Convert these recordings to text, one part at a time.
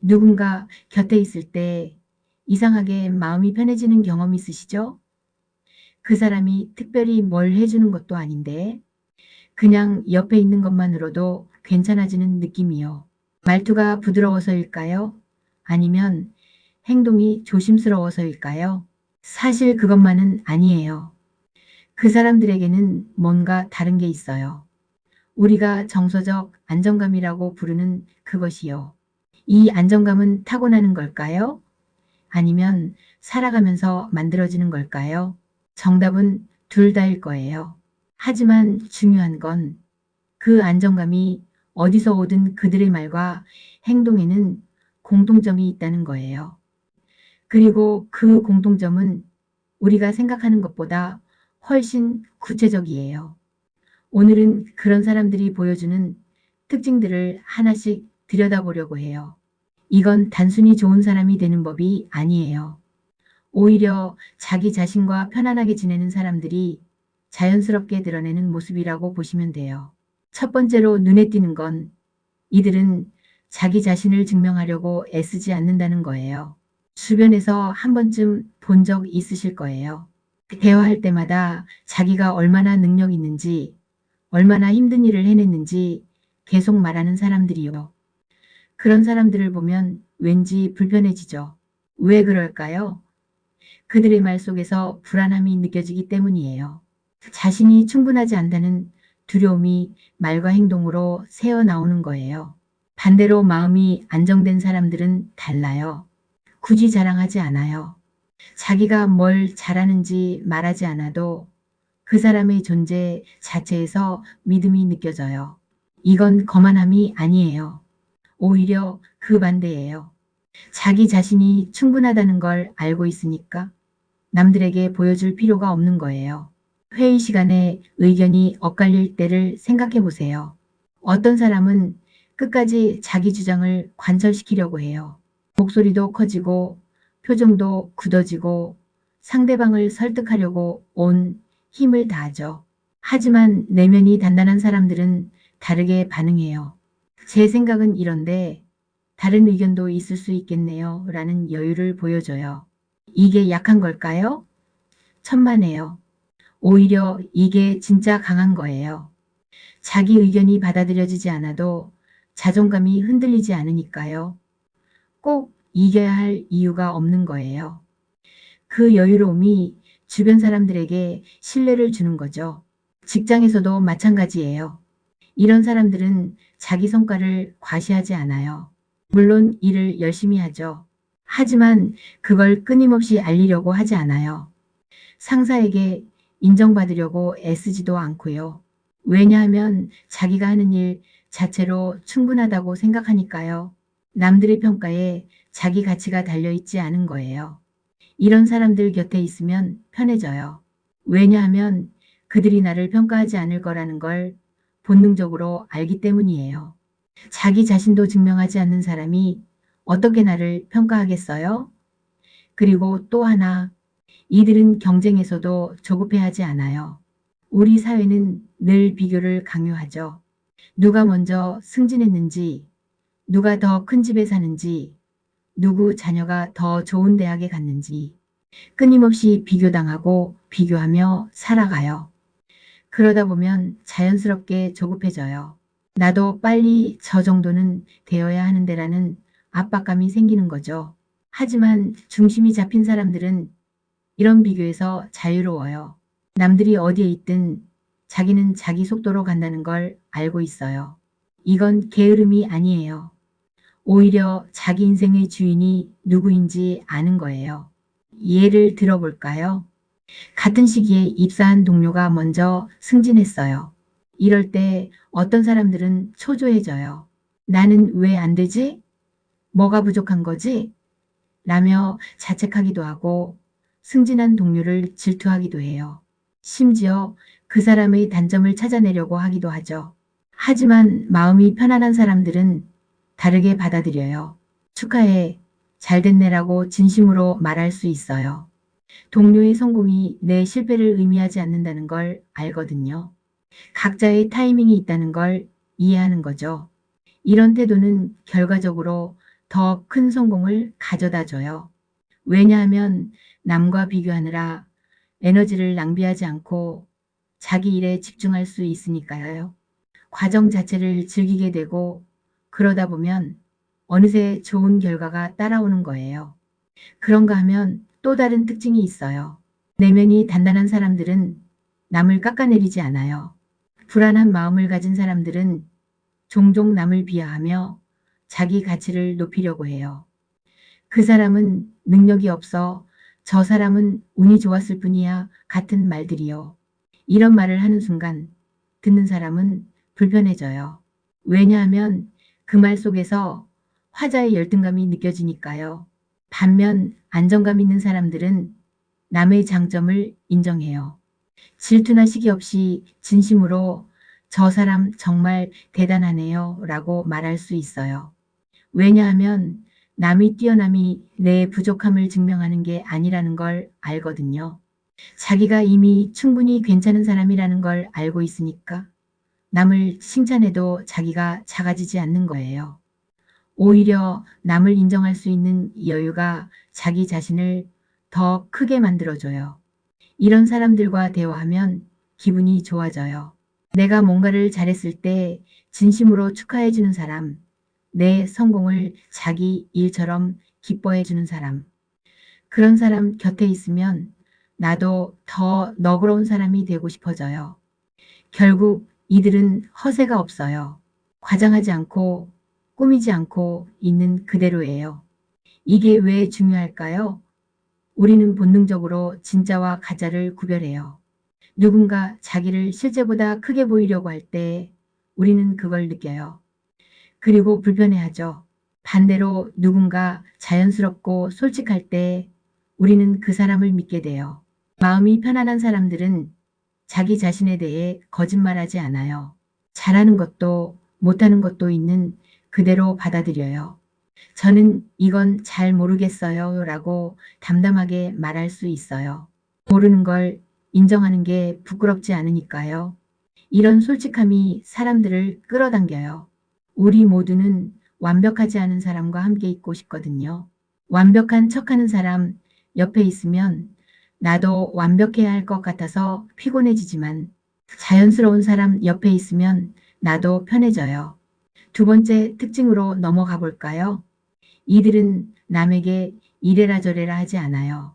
누군가 곁에 있을 때 이상하게 마음이 편해지는 경험 있으시죠? 그 사람이 특별히 뭘 해주는 것도 아닌데 그냥 옆에 있는 것만으로도 괜찮아지는 느낌이요. 말투가 부드러워서일까요? 아니면 행동이 조심스러워서일까요? 사실 그것만은 아니에요. 그 사람들에게는 뭔가 다른 게 있어요. 우리가 정서적 안정감이라고 부르는 그것이요. 이 안정감은 타고나는 걸까요? 아니면 살아가면서 만들어지는 걸까요? 정답은 둘 다일 거예요. 하지만 중요한 건 그 안정감이 어디서 오든 그들의 말과 행동에는 공통점이 있다는 거예요. 그리고 그 공통점은 우리가 생각하는 것보다 훨씬 구체적이에요. 오늘은 그런 사람들이 보여주는 특징들을 하나씩 들여다보려고 해요. 이건 단순히 좋은 사람이 되는 법이 아니에요. 오히려 자기 자신과 편안하게 지내는 사람들이 자연스럽게 드러내는 모습이라고 보시면 돼요. 첫 번째로 눈에 띄는 건 이들은 자기 자신을 증명하려고 애쓰지 않는다는 거예요. 주변에서 한 번쯤 본 적 있으실 거예요. 대화할 때마다 자기가 얼마나 능력 있는지, 얼마나 힘든 일을 해냈는지 계속 말하는 사람들이요. 그런 사람들을 보면 왠지 불편해지죠. 왜 그럴까요? 그들의 말 속에서 불안함이 느껴지기 때문이에요. 자신이 충분하지 않다는 두려움이 말과 행동으로 새어 나오는 거예요. 반대로 마음이 안정된 사람들은 달라요. 굳이 자랑하지 않아요. 자기가 뭘 잘하는지 말하지 않아도 그 사람의 존재 자체에서 믿음이 느껴져요. 이건 거만함이 아니에요. 오히려 그 반대예요. 자기 자신이 충분하다는 걸 알고 있으니까 남들에게 보여줄 필요가 없는 거예요. 회의 시간에 의견이 엇갈릴 때를 생각해 보세요. 어떤 사람은 끝까지 자기 주장을 관철시키려고 해요. 목소리도 커지고 표정도 굳어지고 상대방을 설득하려고 온 힘을 다하죠. 하지만 내면이 단단한 사람들은 다르게 반응해요. 제 생각은 이런데 다른 의견도 있을 수 있겠네요. 라는 여유를 보여줘요. 이게 약한 걸까요? 천만에요. 오히려 이게 진짜 강한 거예요. 자기 의견이 받아들여지지 않아도 자존감이 흔들리지 않으니까요. 꼭 이겨야 할 이유가 없는 거예요. 그 여유로움이 주변 사람들에게 신뢰를 주는 거죠. 직장에서도 마찬가지예요. 이런 사람들은 자기 성과를 과시하지 않아요. 물론 일을 열심히 하죠. 하지만 그걸 끊임없이 알리려고 하지 않아요. 상사에게 인정받으려고 애쓰지도 않고요. 왜냐하면 자기가 하는 일 자체로 충분하다고 생각하니까요. 남들의 평가에 자기 가치가 달려있지 않은 거예요. 이런 사람들 곁에 있으면 편해져요. 왜냐하면 그들이 나를 평가하지 않을 거라는 걸 본능적으로 알기 때문이에요. 자기 자신도 증명하지 않는 사람이 어떻게 나를 평가하겠어요? 그리고 또 하나, 이들은 경쟁에서도 조급해하지 않아요. 우리 사회는 늘 비교를 강요하죠. 누가 먼저 승진했는지, 누가 더 큰 집에 사는지, 누구 자녀가 더 좋은 대학에 갔는지 끊임없이 비교당하고 비교하며 살아가요. 그러다 보면 자연스럽게 조급해져요. 나도 빨리 저 정도는 되어야 하는데라는 압박감이 생기는 거죠. 하지만 중심이 잡힌 사람들은 이런 비교에서 자유로워요. 남들이 어디에 있든 자기는 자기 속도로 간다는 걸 알고 있어요. 이건 게으름이 아니에요. 오히려 자기 인생의 주인이 누구인지 아는 거예요. 예를 들어볼까요? 같은 시기에 입사한 동료가 먼저 승진했어요. 이럴 때 어떤 사람들은 초조해져요. 나는 왜 안 되지? 뭐가 부족한 거지? 라며 자책하기도 하고 승진한 동료를 질투하기도 해요. 심지어 그 사람의 단점을 찾아내려고 하기도 하죠. 하지만 마음이 편안한 사람들은 다르게 받아들여요. 축하해. 잘 됐네라고 진심으로 말할 수 있어요. 동료의 성공이 내 실패를 의미하지 않는다는 걸 알거든요. 각자의 타이밍이 있다는 걸 이해하는 거죠. 이런 태도는 결과적으로 더 큰 성공을 가져다 줘요. 왜냐하면 남과 비교하느라 에너지를 낭비하지 않고 자기 일에 집중할 수 있으니까요. 과정 자체를 즐기게 되고 그러다 보면 어느새 좋은 결과가 따라오는 거예요. 그런가 하면 또 다른 특징이 있어요. 내면이 단단한 사람들은 남을 깎아내리지 않아요. 불안한 마음을 가진 사람들은 종종 남을 비하하며 자기 가치를 높이려고 해요. 그 사람은 능력이 없어 저 사람은 운이 좋았을 뿐이야 같은 말들이요. 이런 말을 하는 순간 듣는 사람은 불편해져요. 왜냐하면 그 말 속에서 화자의 열등감이 느껴지니까요. 반면 안정감 있는 사람들은 남의 장점을 인정해요. 질투나 시기 없이 진심으로 저 사람 정말 대단하네요 라고 말할 수 있어요. 왜냐하면 남이 뛰어남이 내 부족함을 증명하는 게 아니라는 걸 알거든요. 자기가 이미 충분히 괜찮은 사람이라는 걸 알고 있으니까 남을 칭찬해도 자기가 작아지지 않는 거예요. 오히려 남을 인정할 수 있는 여유가 자기 자신을 더 크게 만들어줘요. 이런 사람들과 대화하면 기분이 좋아져요. 내가 뭔가를 잘했을 때 진심으로 축하해주는 사람, 내 성공을 자기 일처럼 기뻐해주는 사람, 그런 사람 곁에 있으면 나도 더 너그러운 사람이 되고 싶어져요. 결국 이들은 허세가 없어요. 과장하지 않고 꾸미지 않고 있는 그대로예요. 이게 왜 중요할까요? 우리는 본능적으로 진짜와 가짜를 구별해요. 누군가 자기를 실제보다 크게 보이려고 할 때 우리는 그걸 느껴요. 그리고 불편해하죠. 반대로 누군가 자연스럽고 솔직할 때 우리는 그 사람을 믿게 돼요. 마음이 편안한 사람들은 자기 자신에 대해 거짓말하지 않아요. 잘하는 것도 못하는 것도 있는 그대로 받아들여요. 저는 이건 잘 모르겠어요 라고 담담하게 말할 수 있어요. 모르는 걸 인정하는 게 부끄럽지 않으니까요. 이런 솔직함이 사람들을 끌어당겨요. 우리 모두는 완벽하지 않은 사람과 함께 있고 싶거든요. 완벽한 척하는 사람 옆에 있으면 나도 완벽해야 할 것 같아서 피곤해지지만 자연스러운 사람 옆에 있으면 나도 편해져요. 두 번째 특징으로 넘어가 볼까요? 이들은 남에게 이래라 저래라 하지 않아요.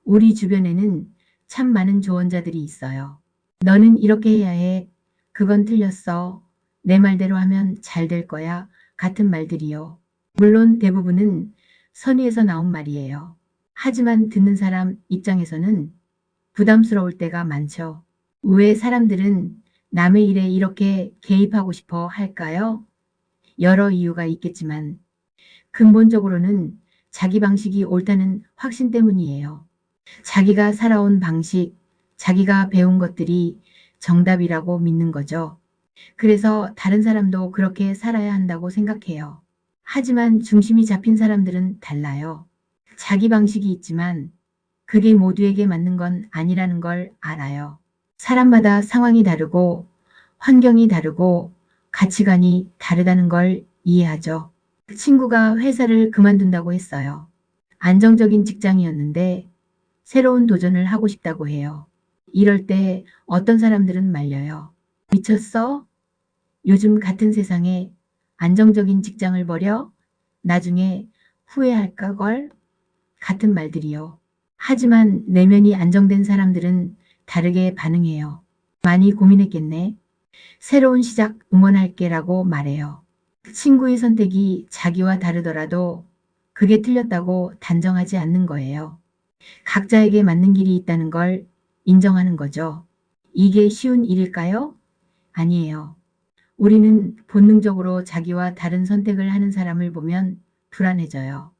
우리 주변에는 참 많은 조언자들이 있어요. 너는 이렇게 해야 해. 그건 틀렸어. 내 말대로 하면 잘 될 거야. 같은 말들이요. 물론 대부분은 선의에서 나온 말이에요. 하지만 듣는 사람 입장에서는 부담스러울 때가 많죠. 왜 사람들은 남의 일에 이렇게 개입하고 싶어 할까요? 여러 이유가 있겠지만 근본적으로는 자기 방식이 옳다는 확신 때문이에요. 자기가 살아온 방식, 자기가 배운 것들이 정답이라고 믿는 거죠. 그래서 다른 사람도 그렇게 살아야 한다고 생각해요. 하지만 중심이 잡힌 사람들은 달라요. 자기 방식이 있지만 그게 모두에게 맞는 건 아니라는 걸 알아요. 사람마다 상황이 다르고 환경이 다르고 가치관이 다르다는 걸 이해하죠. 친구가 회사를 그만둔다고 했어요. 안정적인 직장이었는데 새로운 도전을 하고 싶다고 해요. 이럴 때 어떤 사람들은 말려요. 미쳤어? 요즘 같은 세상에 안정적인 직장을 버려? 나중에 후회할까 걸? 같은 말들이요. 하지만 내면이 안정된 사람들은 다르게 반응해요. 많이 고민했겠네. 새로운 시작 응원할게 라고 말해요. 친구의 선택이 자기와 다르더라도 그게 틀렸다고 단정하지 않는 거예요. 각자에게 맞는 길이 있다는 걸 인정하는 거죠. 이게 쉬운 일일까요? 아니에요. 우리는 본능적으로 자기와 다른 선택을 하는 사람을 보면 불안해져요.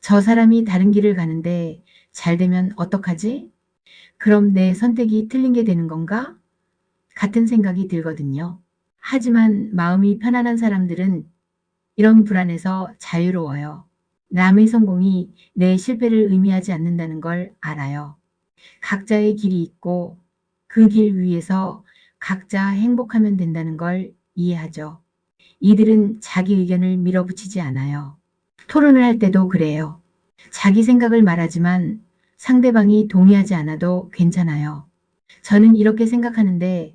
저 사람이 다른 길을 가는데 잘 되면 어떡하지? 그럼 내 선택이 틀린 게 되는 건가? 같은 생각이 들거든요. 하지만 마음이 편안한 사람들은 이런 불안에서 자유로워요. 남의 성공이 내 실패를 의미하지 않는다는 걸 알아요. 각자의 길이 있고 그 길 위에서 각자 행복하면 된다는 걸 이해하죠. 이들은 자기 의견을 밀어붙이지 않아요. 토론을 할 때도 그래요. 자기 생각을 말하지만 상대방이 동의하지 않아도 괜찮아요. 저는 이렇게 생각하는데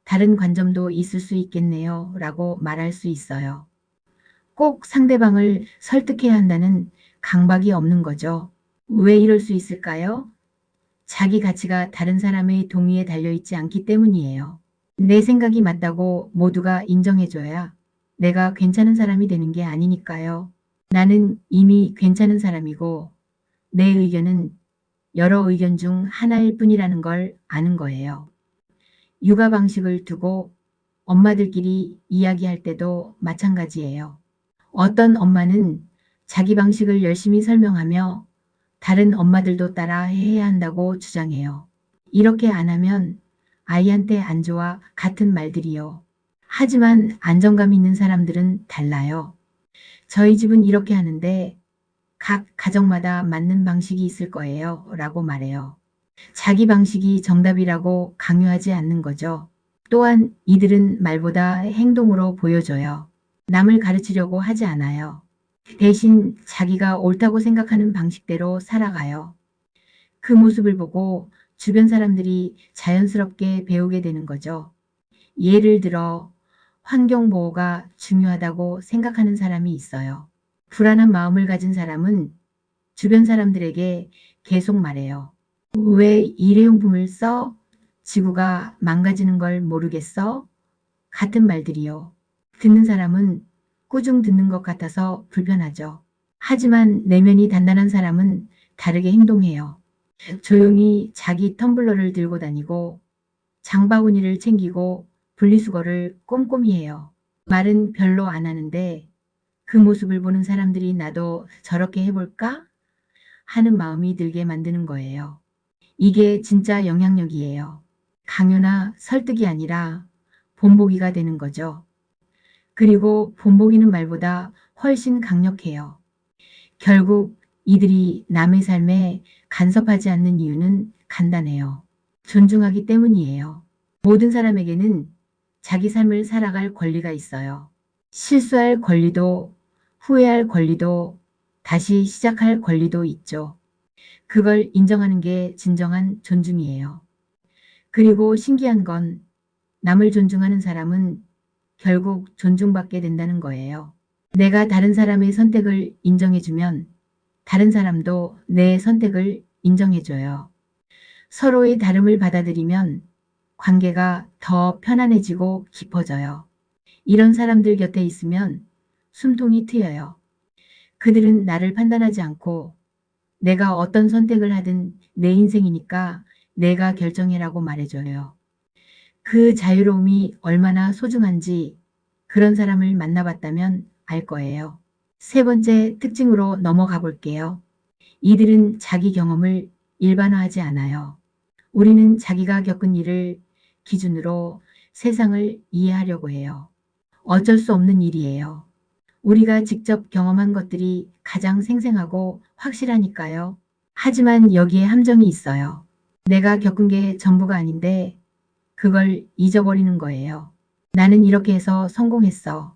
다른 관점도 있을 수 있겠네요. 라고 말할 수 있어요. 꼭 상대방을 설득해야 한다는 강박이 없는 거죠. 왜 이럴 수 있을까요? 자기 가치가 다른 사람의 동의에 달려있지 않기 때문이에요. 내 생각이 맞다고 모두가 인정해줘야 내가 괜찮은 사람이 되는 게 아니니까요. 나는 이미 괜찮은 사람이고 내 의견은 여러 의견 중 하나일 뿐이라는 걸 아는 거예요. 육아 방식을 두고 엄마들끼리 이야기할 때도 마찬가지예요. 어떤 엄마는 자기 방식을 열심히 설명하며 다른 엄마들도 따라 해야 한다고 주장해요. 이렇게 안 하면 아이한테 안 좋아 같은 말들이요. 하지만 안정감 있는 사람들은 달라요. 저희 집은 이렇게 하는데 각 가정마다 맞는 방식이 있을 거예요. 라고 말해요. 자기 방식이 정답이라고 강요하지 않는 거죠. 또한 이들은 말보다 행동으로 보여줘요. 남을 가르치려고 하지 않아요. 대신 자기가 옳다고 생각하는 방식대로 살아가요. 그 모습을 보고 주변 사람들이 자연스럽게 배우게 되는 거죠. 예를 들어 환경보호가 중요하다고 생각하는 사람이 있어요. 불안한 마음을 가진 사람은 주변 사람들에게 계속 말해요. 왜 일회용품을 써? 지구가 망가지는 걸 모르겠어? 같은 말들이요. 듣는 사람은 꾸중 듣는 것 같아서 불편하죠. 하지만 내면이 단단한 사람은 다르게 행동해요. 조용히 자기 텀블러를 들고 다니고 장바구니를 챙기고 분리수거를 꼼꼼히 해요. 말은 별로 안 하는데 그 모습을 보는 사람들이 나도 저렇게 해볼까? 하는 마음이 들게 만드는 거예요. 이게 진짜 영향력이에요. 강요나 설득이 아니라 본보기가 되는 거죠. 그리고 본보기는 말보다 훨씬 강력해요. 결국 이들이 남의 삶에 간섭하지 않는 이유는 간단해요. 존중하기 때문이에요. 모든 사람에게는 자기 삶을 살아갈 권리가 있어요. 실수할 권리도, 후회할 권리도, 다시 시작할 권리도 있죠. 그걸 인정하는 게 진정한 존중이에요. 그리고 신기한 건 남을 존중하는 사람은 결국 존중받게 된다는 거예요. 내가 다른 사람의 선택을 인정해주면 다른 사람도 내 선택을 인정해줘요. 서로의 다름을 받아들이면 관계가 더 편안해지고 깊어져요. 이런 사람들 곁에 있으면 숨통이 트여요. 그들은 나를 판단하지 않고 내가 어떤 선택을 하든 내 인생이니까 내가 결정해라고 말해줘요. 그 자유로움이 얼마나 소중한지 그런 사람을 만나봤다면 알 거예요. 세 번째 특징으로 넘어가 볼게요. 이들은 자기 경험을 일반화하지 않아요. 우리는 자기가 겪은 일을 기준으로 세상을 이해하려고 해요. 어쩔 수 없는 일이에요. 우리가 직접 경험한 것들이 가장 생생하고 확실하니까요. 하지만 여기에 함정이 있어요. 내가 겪은 게 전부가 아닌데 그걸 잊어버리는 거예요. 나는 이렇게 해서 성공했어.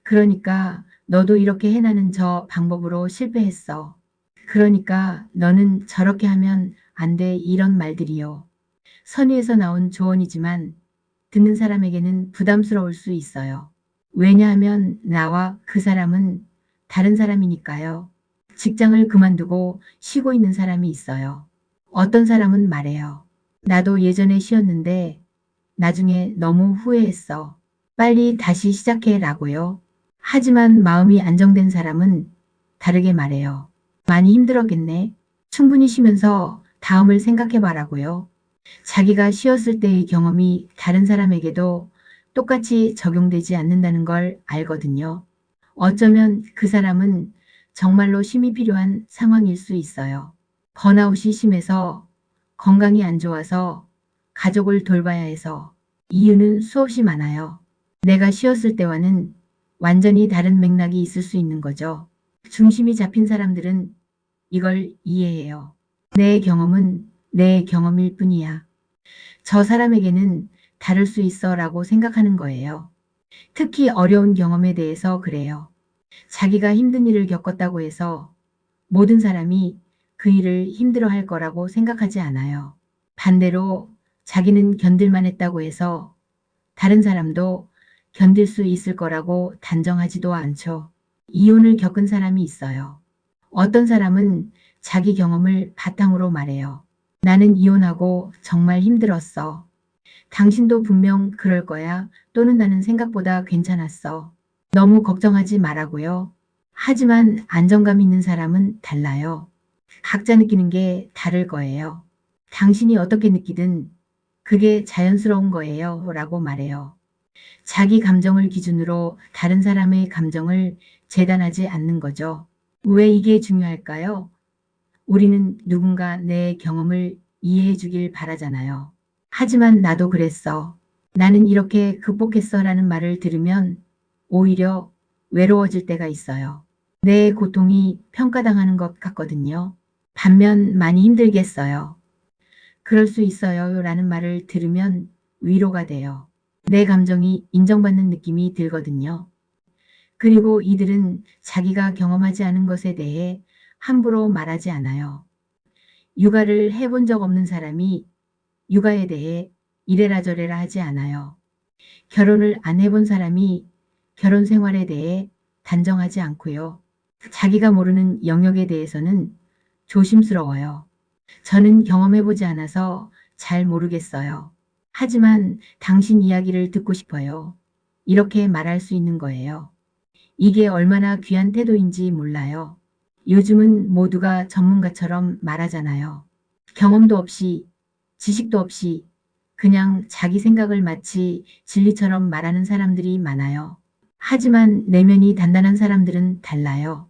그러니까 너도 이렇게 해나는 저 방법으로 실패했어. 그러니까 너는 저렇게 하면 안 돼. 이런 말들이요. 선의에서 나온 조언이지만 듣는 사람에게는 부담스러울 수 있어요. 왜냐하면 나와 그 사람은 다른 사람이니까요. 직장을 그만두고 쉬고 있는 사람이 있어요. 어떤 사람은 말해요. 나도 예전에 쉬었는데 나중에 너무 후회했어. 빨리 다시 시작해 라고요. 하지만 마음이 안정된 사람은 다르게 말해요. 많이 힘들었겠네. 충분히 쉬면서 다음을 생각해 봐라고요. 자기가 쉬었을 때의 경험이 다른 사람에게도 똑같이 적용되지 않는다는 걸 알거든요. 어쩌면 그 사람은 정말로 쉼이 필요한 상황일 수 있어요. 번아웃이 심해서 건강이 안 좋아서 가족을 돌봐야 해서 이유는 수없이 많아요. 내가 쉬었을 때와는 완전히 다른 맥락이 있을 수 있는 거죠. 중심이 잡힌 사람들은 이걸 이해해요. 내 경험은 내 경험일 뿐이야. 저 사람에게는 다를 수 있어 라고 생각하는 거예요. 특히 어려운 경험에 대해서 그래요. 자기가 힘든 일을 겪었다고 해서 모든 사람이 그 일을 힘들어할 거라고 생각하지 않아요. 반대로 자기는 견딜만 했다고 해서 다른 사람도 견딜 수 있을 거라고 단정하지도 않죠. 이혼을 겪은 사람이 있어요. 어떤 사람은 자기 경험을 바탕으로 말해요. 나는 이혼하고 정말 힘들었어. 당신도 분명 그럴 거야. 또는 나는 생각보다 괜찮았어. 너무 걱정하지 말라고요. 하지만 안정감 있는 사람은 달라요. 각자 느끼는 게 다를 거예요. 당신이 어떻게 느끼든 그게 자연스러운 거예요. 라고 말해요. 자기 감정을 기준으로 다른 사람의 감정을 재단하지 않는 거죠. 왜 이게 중요할까요? 우리는 누군가 내 경험을 이해해 주길 바라잖아요. 하지만 나도 그랬어. 나는 이렇게 극복했어 라는 말을 들으면 오히려 외로워질 때가 있어요. 내 고통이 평가당하는 것 같거든요. 반면 많이 힘들겠어요. 그럴 수 있어요 라는 말을 들으면 위로가 돼요. 내 감정이 인정받는 느낌이 들거든요. 그리고 이들은 자기가 경험하지 않은 것에 대해 함부로 말하지 않아요. 육아를 해본 적 없는 사람이 육아에 대해 이래라 저래라 하지 않아요. 결혼을 안 해본 사람이 결혼 생활에 대해 단정하지 않고요. 자기가 모르는 영역에 대해서는 조심스러워요. 저는 경험해보지 않아서 잘 모르겠어요. 하지만 당신 이야기를 듣고 싶어요. 이렇게 말할 수 있는 거예요. 이게 얼마나 귀한 태도인지 몰라요. 요즘은 모두가 전문가처럼 말하잖아요. 경험도 없이, 지식도 없이 그냥 자기 생각을 마치 진리처럼 말하는 사람들이 많아요. 하지만 내면이 단단한 사람들은 달라요.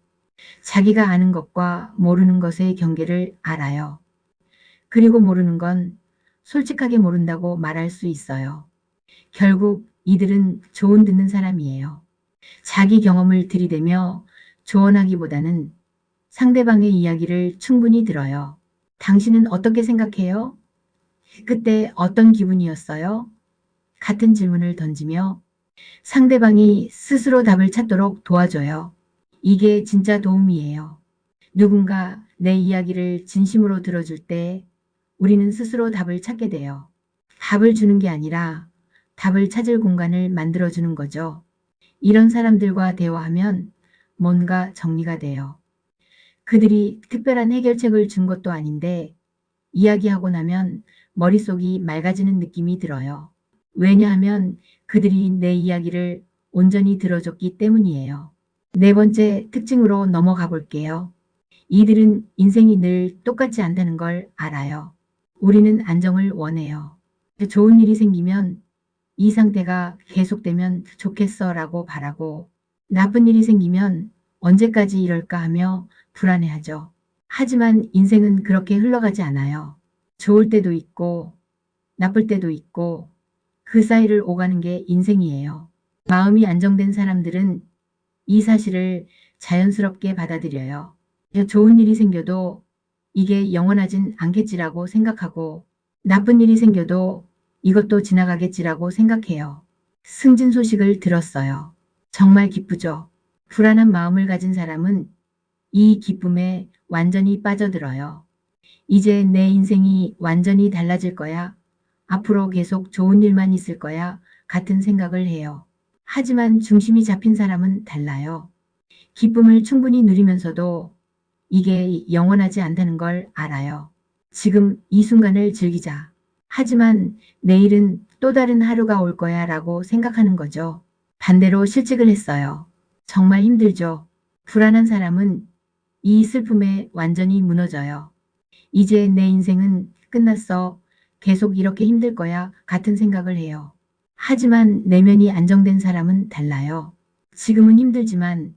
자기가 아는 것과 모르는 것의 경계를 알아요. 그리고 모르는 건 솔직하게 모른다고 말할 수 있어요. 결국 이들은 조언 듣는 사람이에요. 자기 경험을 들이대며 조언하기보다는 상대방의 이야기를 충분히 들어요. 당신은 어떻게 생각해요? 그때 어떤 기분이었어요? 같은 질문을 던지며 상대방이 스스로 답을 찾도록 도와줘요. 이게 진짜 도움이에요. 누군가 내 이야기를 진심으로 들어줄 때 우리는 스스로 답을 찾게 돼요. 답을 주는 게 아니라 답을 찾을 공간을 만들어주는 거죠. 이런 사람들과 대화하면 뭔가 정리가 돼요. 그들이 특별한 해결책을 준 것도 아닌데 이야기하고 나면 머릿속이 맑아지는 느낌이 들어요. 왜냐하면 그들이 내 이야기를 온전히 들어줬기 때문이에요. 네 번째 특징으로 넘어가 볼게요. 이들은 인생이 늘 똑같지 않다는 걸 알아요. 우리는 안정을 원해요. 좋은 일이 생기면 이 상태가 계속되면 좋겠어 라고 바라고 나쁜 일이 생기면 언제까지 이럴까 하며 불안해하죠. 하지만 인생은 그렇게 흘러가지 않아요. 좋을 때도 있고 나쁠 때도 있고 그 사이를 오가는 게 인생이에요. 마음이 안정된 사람들은 이 사실을 자연스럽게 받아들여요. 좋은 일이 생겨도 이게 영원하진 않겠지라고 생각하고 나쁜 일이 생겨도 이것도 지나가겠지라고 생각해요. 승진 소식을 들었어요. 정말 기쁘죠. 불안한 마음을 가진 사람은 이 기쁨에 완전히 빠져들어요. 이제 내 인생이 완전히 달라질 거야. 앞으로 계속 좋은 일만 있을 거야. 같은 생각을 해요. 하지만 중심이 잡힌 사람은 달라요. 기쁨을 충분히 누리면서도 이게 영원하지 않다는 걸 알아요. 지금 이 순간을 즐기자. 하지만 내일은 또 다른 하루가 올 거야 라고 생각하는 거죠. 반대로 실직을 했어요. 정말 힘들죠. 불안한 사람은 이 슬픔에 완전히 무너져요. 이제 내 인생은 끝났어. 계속 이렇게 힘들 거야. 같은 생각을 해요. 하지만 내면이 안정된 사람은 달라요. 지금은 힘들지만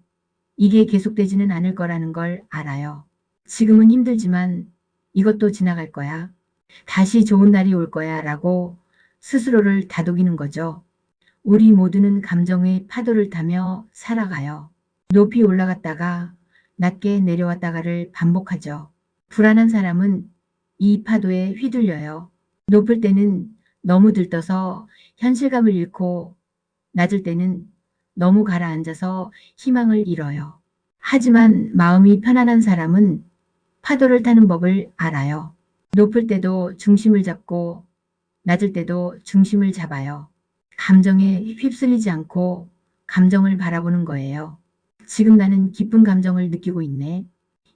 이게 계속되지는 않을 거라는 걸 알아요. 지금은 힘들지만 이것도 지나갈 거야. 다시 좋은 날이 올 거야 라고 스스로를 다독이는 거죠. 우리 모두는 감정의 파도를 타며 살아가요. 높이 올라갔다가 낮게 내려왔다가를 반복하죠. 불안한 사람은 이 파도에 휘둘려요. 높을 때는 너무 들떠서 현실감을 잃고 낮을 때는 너무 가라앉아서 희망을 잃어요. 하지만 마음이 편안한 사람은 파도를 타는 법을 알아요. 높을 때도 중심을 잡고 낮을 때도 중심을 잡아요. 감정에 휩쓸리지 않고 감정을 바라보는 거예요. 지금 나는 기쁜 감정을 느끼고 있네.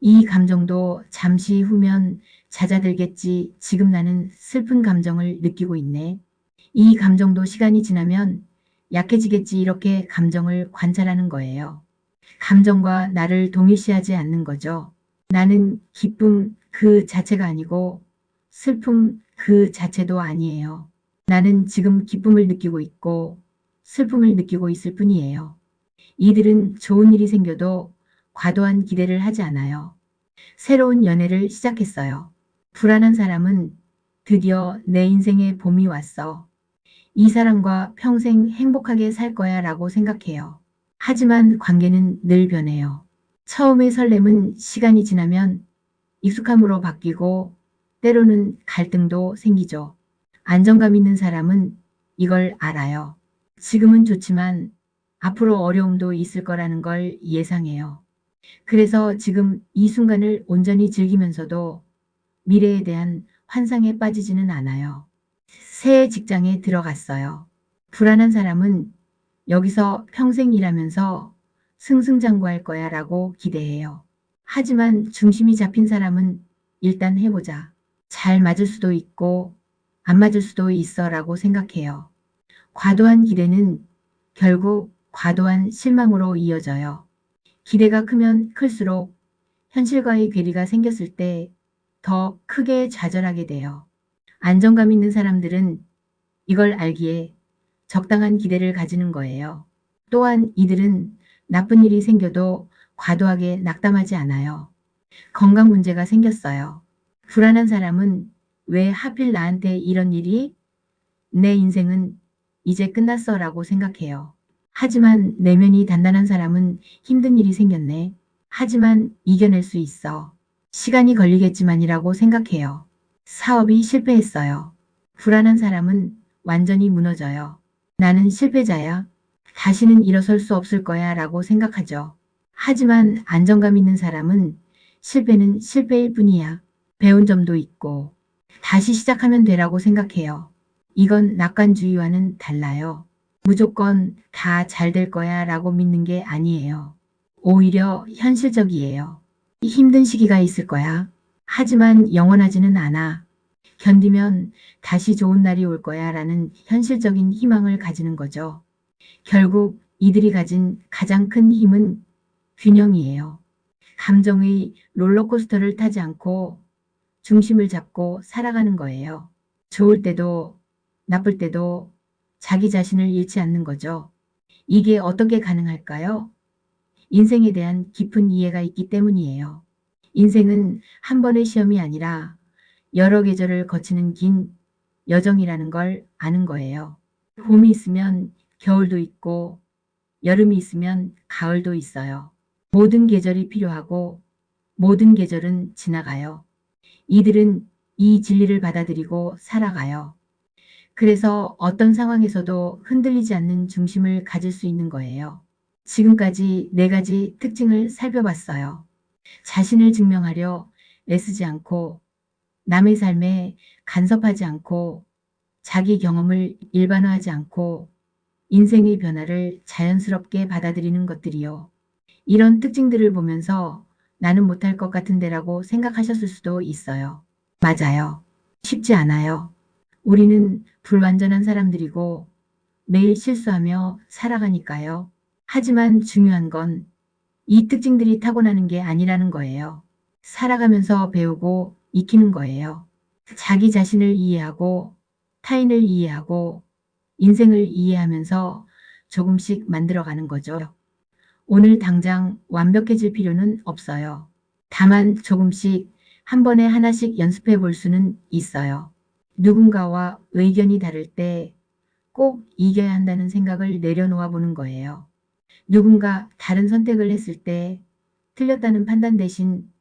이 감정도 잠시 후면 잦아들겠지. 지금 나는 슬픈 감정을 느끼고 있네. 이 감정도 시간이 지나면 약해지겠지. 이렇게 감정을 관찰하는 거예요. 감정과 나를 동일시하지 않는 거죠. 나는 기쁨 그 자체가 아니고 슬픔 그 자체도 아니에요. 나는 지금 기쁨을 느끼고 있고 슬픔을 느끼고 있을 뿐이에요. 이들은 좋은 일이 생겨도 과도한 기대를 하지 않아요. 새로운 연애를 시작했어요. 불안한 사람은 드디어 내 인생에 봄이 왔어. 이 사람과 평생 행복하게 살 거야 라고 생각해요. 하지만 관계는 늘 변해요. 처음의 설렘은 시간이 지나면 익숙함으로 바뀌고 때로는 갈등도 생기죠. 안정감 있는 사람은 이걸 알아요. 지금은 좋지만 앞으로 어려움도 있을 거라는 걸 예상해요. 그래서 지금 이 순간을 온전히 즐기면서도 미래에 대한 환상에 빠지지는 않아요. 새 직장에 들어갔어요. 불안한 사람은 여기서 평생 일하면서 승승장구할 거야 라고 기대해요. 하지만 중심이 잡힌 사람은 일단 해보자. 잘 맞을 수도 있고 안 맞을 수도 있어 라고 생각해요. 과도한 기대는 결국 과도한 실망으로 이어져요. 기대가 크면 클수록 현실과의 괴리가 생겼을 때 더 크게 좌절하게 돼요. 안정감 있는 사람들은 이걸 알기에 적당한 기대를 가지는 거예요. 또한 이들은 나쁜 일이 생겨도 과도하게 낙담하지 않아요. 건강 문제가 생겼어요. 불안한 사람은 왜 하필 나한테 이런 일이? 내 인생은 이제 끝났어 라고 생각해요. 하지만 내면이 단단한 사람은 힘든 일이 생겼네. 하지만 이겨낼 수 있어. 시간이 걸리겠지만이라고 생각해요. 사업이 실패했어요. 불안한 사람은 완전히 무너져요. 나는 실패자야. 다시는 일어설 수 없을 거야 라고 생각하죠. 하지만 안정감 있는 사람은 실패는 실패일 뿐이야. 배운 점도 있고 다시 시작하면 되라고 생각해요. 이건 낙관주의와는 달라요. 무조건 다 잘 될 거야 라고 믿는 게 아니에요. 오히려 현실적이에요. 힘든 시기가 있을 거야. 하지만 영원하지는 않아. 견디면 다시 좋은 날이 올 거야 라는 현실적인 희망을 가지는 거죠. 결국 이들이 가진 가장 큰 힘은 균형이에요. 감정의 롤러코스터를 타지 않고 중심을 잡고 살아가는 거예요. 좋을 때도 나쁠 때도 자기 자신을 잃지 않는 거죠. 이게 어떻게 가능할까요? 인생에 대한 깊은 이해가 있기 때문이에요. 인생은 한 번의 시험이 아니라 여러 계절을 거치는 긴 여정이라는 걸 아는 거예요. 봄이 있으면 겨울도 있고 여름이 있으면 가을도 있어요. 모든 계절이 필요하고 모든 계절은 지나가요. 이들은 이 진리를 받아들이고 살아가요. 그래서 어떤 상황에서도 흔들리지 않는 중심을 가질 수 있는 거예요. 지금까지 4가지 특징을 살펴봤어요. 자신을 증명하려 애쓰지 않고 남의 삶에 간섭하지 않고 자기 경험을 일반화하지 않고 인생의 변화를 자연스럽게 받아들이는 것들이요. 이런 특징들을 보면서 나는 못할 것 같은데라고 생각하셨을 수도 있어요. 맞아요. 쉽지 않아요. 우리는 불완전한 사람들이고 매일 실수하며 살아가니까요. 하지만 중요한 건 이 특징들이 타고나는 게 아니라는 거예요. 살아가면서 배우고 익히는 거예요. 자기 자신을 이해하고 타인을 이해하고 인생을 이해하면서 조금씩 만들어가는 거죠. 오늘 당장 완벽해질 필요는 없어요. 다만 조금씩 한 번에 하나씩 연습해 볼 수는 있어요. 누군가와 의견이 다를 때 꼭 이겨야 한다는 생각을 내려놓아 보는 거예요. 누군가 다른 선택을 했을 때 틀렸다는 판단 대신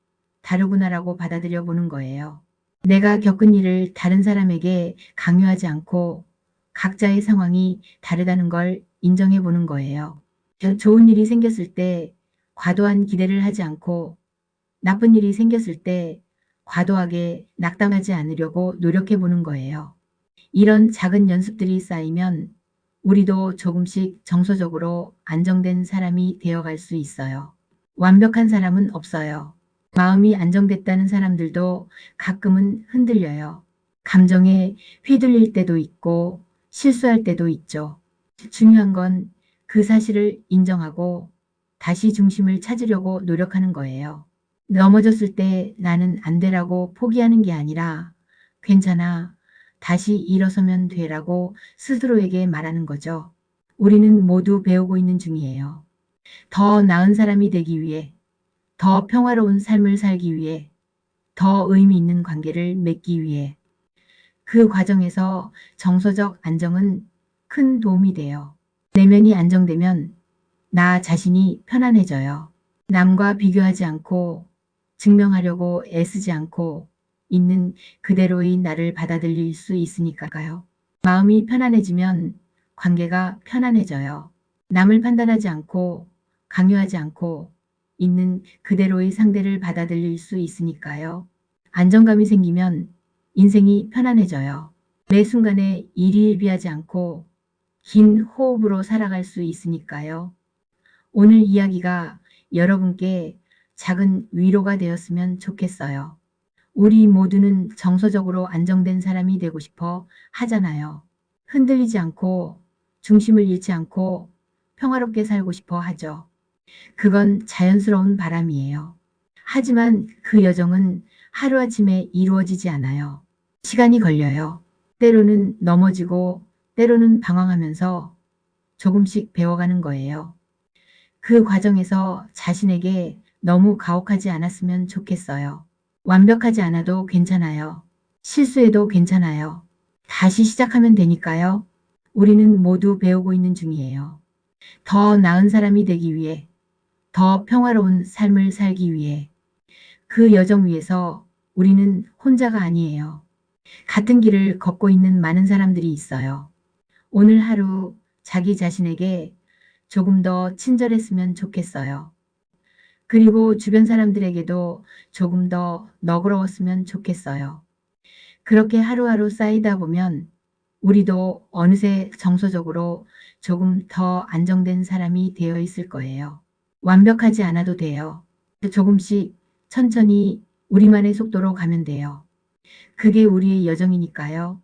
다르구나라고 받아들여 보는 거예요. 내가 겪은 일을 다른 사람에게 강요하지 않고 각자의 상황이 다르다는 걸 인정해 보는 거예요. 좋은 일이 생겼을 때 과도한 기대를 하지 않고 나쁜 일이 생겼을 때 과도하게 낙담하지 않으려고 노력해 보는 거예요. 이런 작은 연습들이 쌓이면 우리도 조금씩 정서적으로 안정된 사람이 되어갈 수 있어요. 완벽한 사람은 없어요. 마음이 안정됐다는 사람들도 가끔은 흔들려요. 감정에 휘둘릴 때도 있고 실수할 때도 있죠. 중요한 건 그 사실을 인정하고 다시 중심을 찾으려고 노력하는 거예요. 넘어졌을 때 나는 안 되라고 포기하는 게 아니라 괜찮아. 다시 일어서면 되라고 스스로에게 말하는 거죠. 우리는 모두 배우고 있는 중이에요. 더 나은 사람이 되기 위해, 더 평화로운 삶을 살기 위해, 더 의미 있는 관계를 맺기 위해. 그 과정에서 정서적 안정은 큰 도움이 돼요. 내면이 안정되면 나 자신이 편안해져요. 남과 비교하지 않고 증명하려고 애쓰지 않고 있는 그대로의 나를 받아들일 수 있으니까요. 마음이 편안해지면 관계가 편안해져요. 남을 판단하지 않고 강요하지 않고 있는 그대로의 상대를 받아들일 수 있으니까요. 안정감이 생기면 인생이 편안해져요. 매 순간에 일희일비하지 않고 긴 호흡으로 살아갈 수 있으니까요. 오늘 이야기가 여러분께 작은 위로가 되었으면 좋겠어요. 우리 모두는 정서적으로 안정된 사람이 되고 싶어 하잖아요. 흔들리지 않고 중심을 잃지 않고 평화롭게 살고 싶어 하죠. 그건 자연스러운 바람이에요. 하지만 그 여정은 하루아침에 이루어지지 않아요. 시간이 걸려요. 때로는 넘어지고 때로는 방황하면서 조금씩 배워가는 거예요. 그 과정에서 자신에게 너무 가혹하지 않았으면 좋겠어요. 완벽하지 않아도 괜찮아요. 실수해도 괜찮아요. 다시 시작하면 되니까요. 우리는 모두 배우고 있는 중이에요. 더 나은 사람이 되기 위해, 더 평화로운 삶을 살기 위해. 그 여정 위에서 우리는 혼자가 아니에요. 같은 길을 걷고 있는 많은 사람들이 있어요. 오늘 하루 자기 자신에게 조금 더 친절했으면 좋겠어요. 그리고 주변 사람들에게도 조금 더 너그러웠으면 좋겠어요. 그렇게 하루하루 쌓이다 보면 우리도 어느새 정서적으로 조금 더 안정된 사람이 되어 있을 거예요. 완벽하지 않아도 돼요. 조금씩 천천히 우리만의 속도로 가면 돼요. 그게 우리의 여정이니까요.